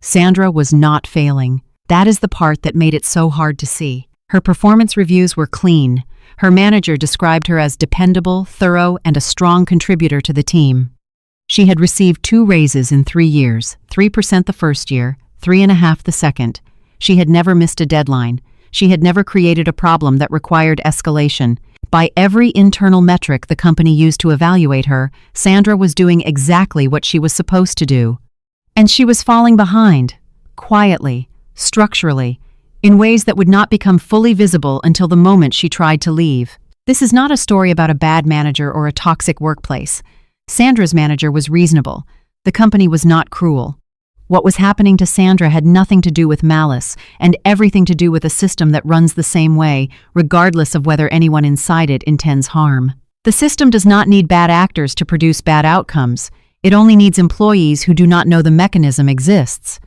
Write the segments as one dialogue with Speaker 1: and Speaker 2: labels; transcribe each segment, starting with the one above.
Speaker 1: Sandra was not failing. That is the part that made it so hard to see. Her performance reviews were clean. Her manager described her as dependable, thorough, and a strong contributor to the team. She had received 2 raises in 3 years, 3% the first year, 3.5% the second. She had never missed a deadline. She had never created a problem that required escalation. By every internal metric the company used to evaluate her, Sandra was doing exactly what she was supposed to do. And she was falling behind, quietly, structurally, in ways that would not become fully visible until the moment she tried to leave. This is not a story about a bad manager or a toxic workplace. Sandra's manager was reasonable. The company was not cruel. What was happening to Sandra had nothing to do with malice and everything to do with a system that runs the same way, regardless of whether anyone inside it intends harm. The system does not need bad actors to produce bad outcomes. It only needs employees who do not know the mechanism exists.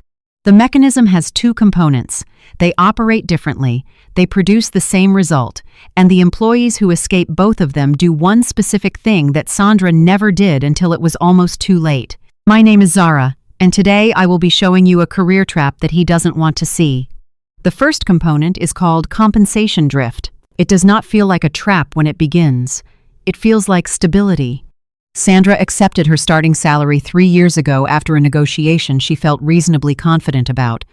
Speaker 1: The mechanism has 2 components. They operate differently, they produce the same result, and the employees who escape both of them do one specific thing that Sandra never did until it was almost too late. My name is Zara, and today I will be showing you a career trap that he doesn't want to see. The first component is called compensation drift. It does not feel like a trap when it begins. It feels like stability. Sandra accepted her starting salary 3 years ago after a negotiation she felt reasonably confident about.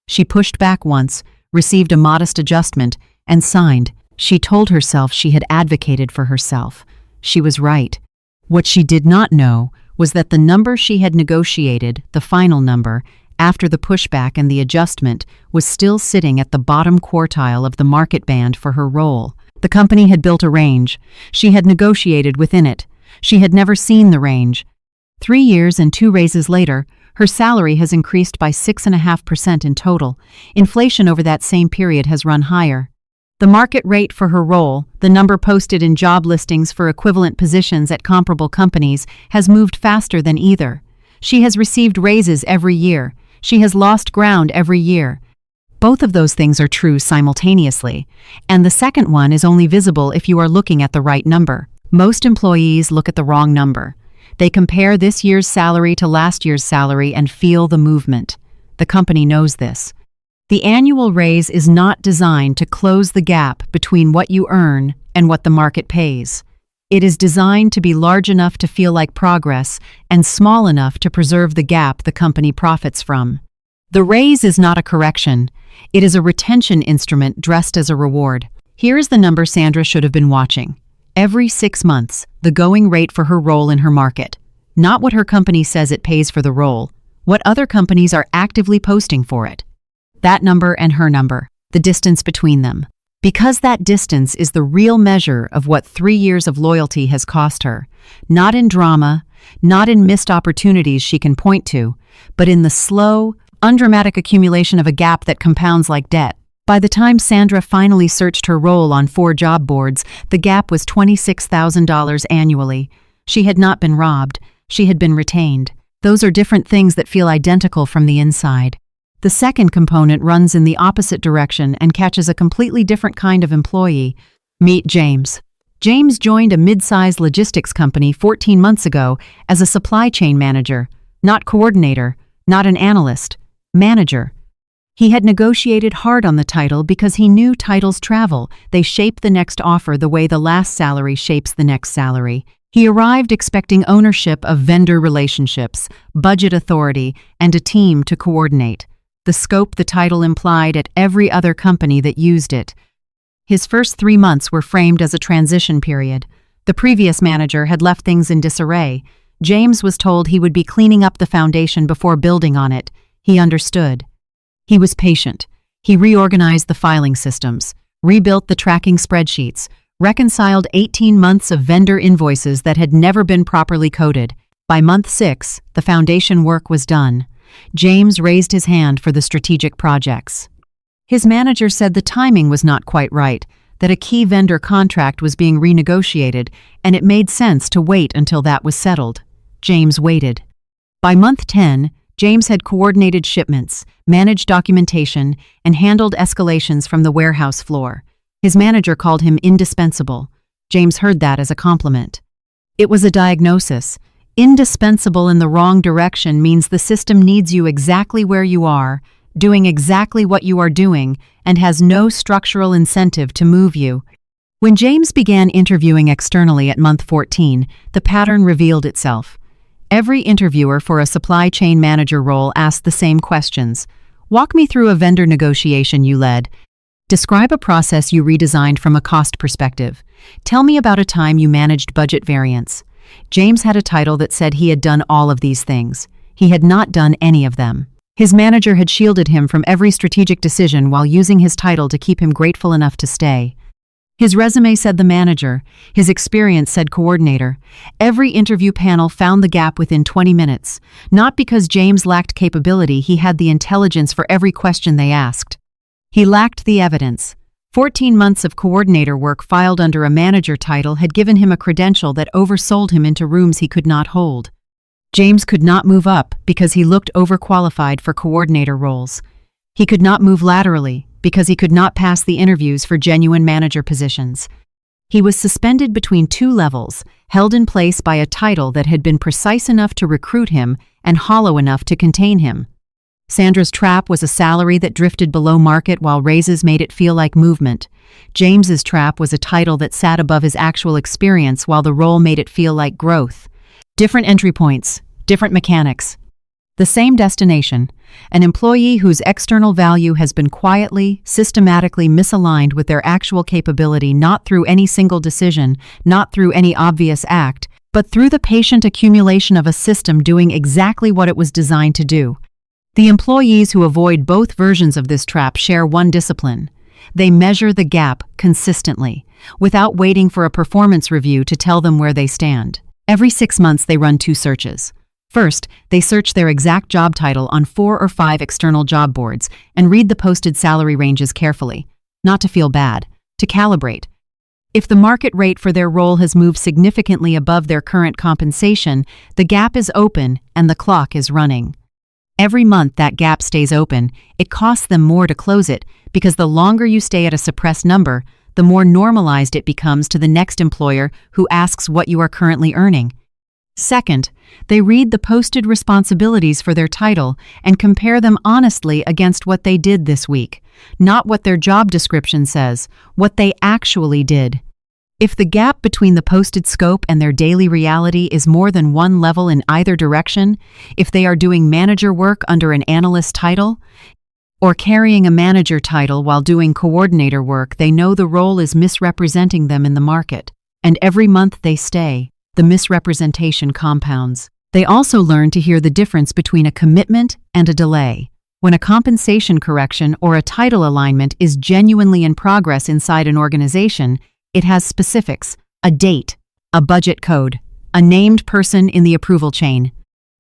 Speaker 1: She pushed back once, received a modest adjustment, and signed. She told herself she had advocated for herself. She was right. What she did not know was that the number she had negotiated, the final number, after the pushback and the adjustment, was still sitting at the bottom quartile of the market band for her role. The company had built a range. She had negotiated within it. She had never seen the range. 3 years and 2 raises later, her salary has increased by 6.5% in total. Inflation over that same period has run higher. The market rate for her role, the number posted in job listings for equivalent positions at comparable companies, has moved faster than either. She has received raises every year. She has lost ground every year. Both of those things are true simultaneously, and the second one is only visible if you are looking at the right number. Most employees look at the wrong number. They compare this year's salary to last year's salary and feel the movement. The company knows this. The annual raise is not designed to close the gap between what you earn and what the market pays. It is designed to be large enough to feel like progress and small enough to preserve the gap the company profits from. The raise is not a correction. It is a retention instrument dressed as a reward. Here is the number Sandra should have been watching. Every 6 months, the going rate for her role in her market. Not what her company says it pays for the role, what other companies are actively posting for it. That number and her number, the distance between them. Because that distance is the real measure of what 3 years of loyalty has cost her. Not in drama, not in missed opportunities she can point to, but in the slow, undramatic accumulation of a gap that compounds like debt. By the time Sandra finally searched her role on 4 job boards, the gap was $26,000 annually. She had not been robbed. She had been retained. Those are different things that feel identical from the inside. The second component runs in the opposite direction and catches a completely different kind of employee. Meet James. James joined a mid-sized logistics company 14 months ago as a supply chain manager, not coordinator, not an analyst, manager. He had negotiated hard on the title because he knew titles travel. They shape the next offer the way the last salary shapes the next salary. He arrived expecting ownership of vendor relationships, budget authority, and a team to coordinate. The scope the title implied at every other company that used it. His first 3 months were framed as a transition period. The previous manager had left things in disarray. James was told he would be cleaning up the foundation before building on it. He understood. He was patient. He reorganized the filing systems, rebuilt the tracking spreadsheets, reconciled 18 months of vendor invoices that had never been properly coded. By month 6, the foundation work was done. James raised his hand for the strategic projects. His manager said the timing was not quite right, that a key vendor contract was being renegotiated, and it made sense to wait until that was settled. James waited. By month 10, James had coordinated shipments, managed documentation, and handled escalations from the warehouse floor. His manager called him indispensable. James heard that as a compliment. It was a diagnosis. Indispensable in the wrong direction means the system needs you exactly where you are, doing exactly what you are doing, and has no structural incentive to move you. When James began interviewing externally at month 14, the pattern revealed itself. Every interviewer for a supply chain manager role asked the same questions. Walk me through a vendor negotiation you led. Describe a process you redesigned from a cost perspective. Tell me about a time you managed budget variance. James had a title that said he had done all of these things. He had not done any of them. His manager had shielded him from every strategic decision while using his title to keep him grateful enough to stay. His resume said the manager, his experience said coordinator. Every interview panel found the gap within 20 minutes. Not because James lacked capability, he had the intelligence for every question they asked. He lacked the evidence. 14 months of coordinator work filed under a manager title had given him a credential that oversold him into rooms he could not hold. James could not move up because he looked overqualified for coordinator roles. He could not move laterally because he could not pass the interviews for genuine manager positions. He was suspended between two levels, held in place by a title that had been precise enough to recruit him and hollow enough to contain him. Sandra's trap was a salary that drifted below market while raises made it feel like movement. James's trap was a title that sat above his actual experience while the role made it feel like growth. Different entry points, different mechanics. The same destination, an employee whose external value has been quietly, systematically misaligned with their actual capability, not through any single decision, not through any obvious act, but through the patient accumulation of a system doing exactly what it was designed to do. The employees who avoid both versions of this trap share one discipline. They measure the gap consistently, without waiting for a performance review to tell them where they stand. Every 6 months they run 2 searches. First, they search their exact job title on 4 or 5 external job boards and read the posted salary ranges carefully, not to feel bad, to calibrate. If the market rate for their role has moved significantly above their current compensation, the gap is open and the clock is running. Every month that gap stays open, it costs them more to close it because the longer you stay at a suppressed number, the more normalized it becomes to the next employer who asks what you are currently earning. Second, they read the posted responsibilities for their title and compare them honestly against what they did this week, not what their job description says, what they actually did. If the gap between the posted scope and their daily reality is more than 1 level in either direction, if they are doing manager work under an analyst title, or carrying a manager title while doing coordinator work, they know the role is misrepresenting them in the market. And every month they stay, the misrepresentation compounds. They also learn to hear the difference between a commitment and a delay. When a compensation correction or a title alignment is genuinely in progress inside an organization, it has specifics, a date, a budget code, a named person in the approval chain.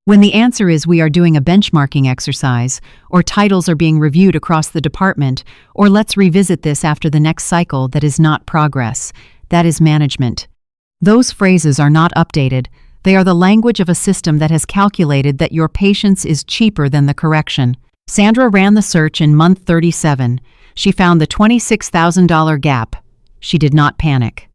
Speaker 1: When the answer is we are doing a benchmarking exercise, or titles are being reviewed across the department, or let's revisit this after the next cycle, that is not progress. That is management. Those phrases are not updated. They are the language of a system that has calculated that your patience is cheaper than the correction. Sandra ran the search in month 37. She found the $26,000 gap. She did not panic.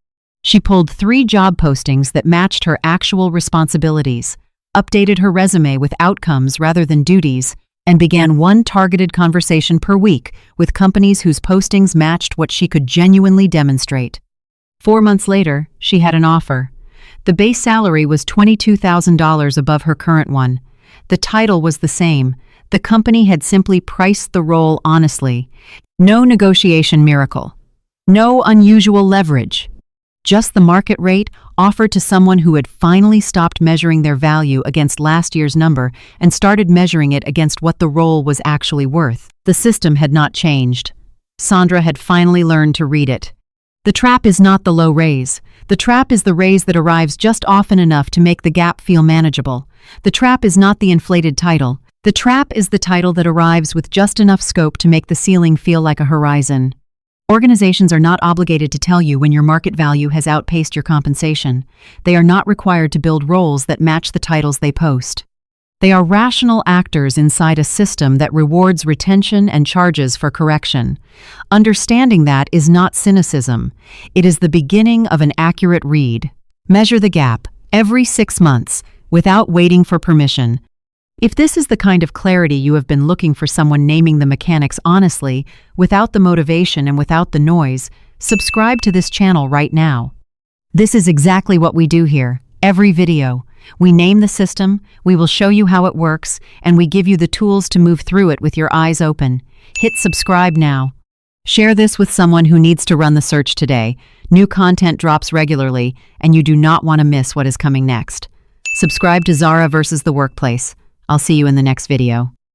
Speaker 1: She pulled 3 job postings that matched her actual responsibilities, updated her resume with outcomes rather than duties, and began 1 targeted conversation per week with companies whose postings matched what she could genuinely demonstrate. 4 months later, she had an offer. The base salary was $22,000 above her current one. The title was the same. The company had simply priced the role honestly. No negotiation miracle. No unusual leverage. Just the market rate offered to someone who had finally stopped measuring their value against last year's number and started measuring it against what the role was actually worth. The system had not changed. Sandra had finally learned to read it. The trap is not the low raise. The trap is the raise that arrives just often enough to make the gap feel manageable. The trap is not the inflated title. The trap is the title that arrives with just enough scope to make the ceiling feel like a horizon. Organizations are not obligated to tell you when your market value has outpaced your compensation. They are not required to build roles that match the titles they post. They are rational actors inside a system that rewards retention and charges for correction. Understanding that is not cynicism. It is the beginning of an accurate read. Measure the gap. Every 6 months, without waiting for permission. If this is the kind of clarity you have been looking for, someone naming the mechanics honestly, without the motivation and without the noise, subscribe to this channel right now. This is exactly what we do here. Every video, we name the system, we will show you how it works, and we give you the tools to move through it with your eyes open. Hit subscribe now. Share this with someone who needs to run the search today. New content drops regularly, and you do not want to miss what is coming next. Subscribe to Zara versus the Workplace. I'll see you in the next video.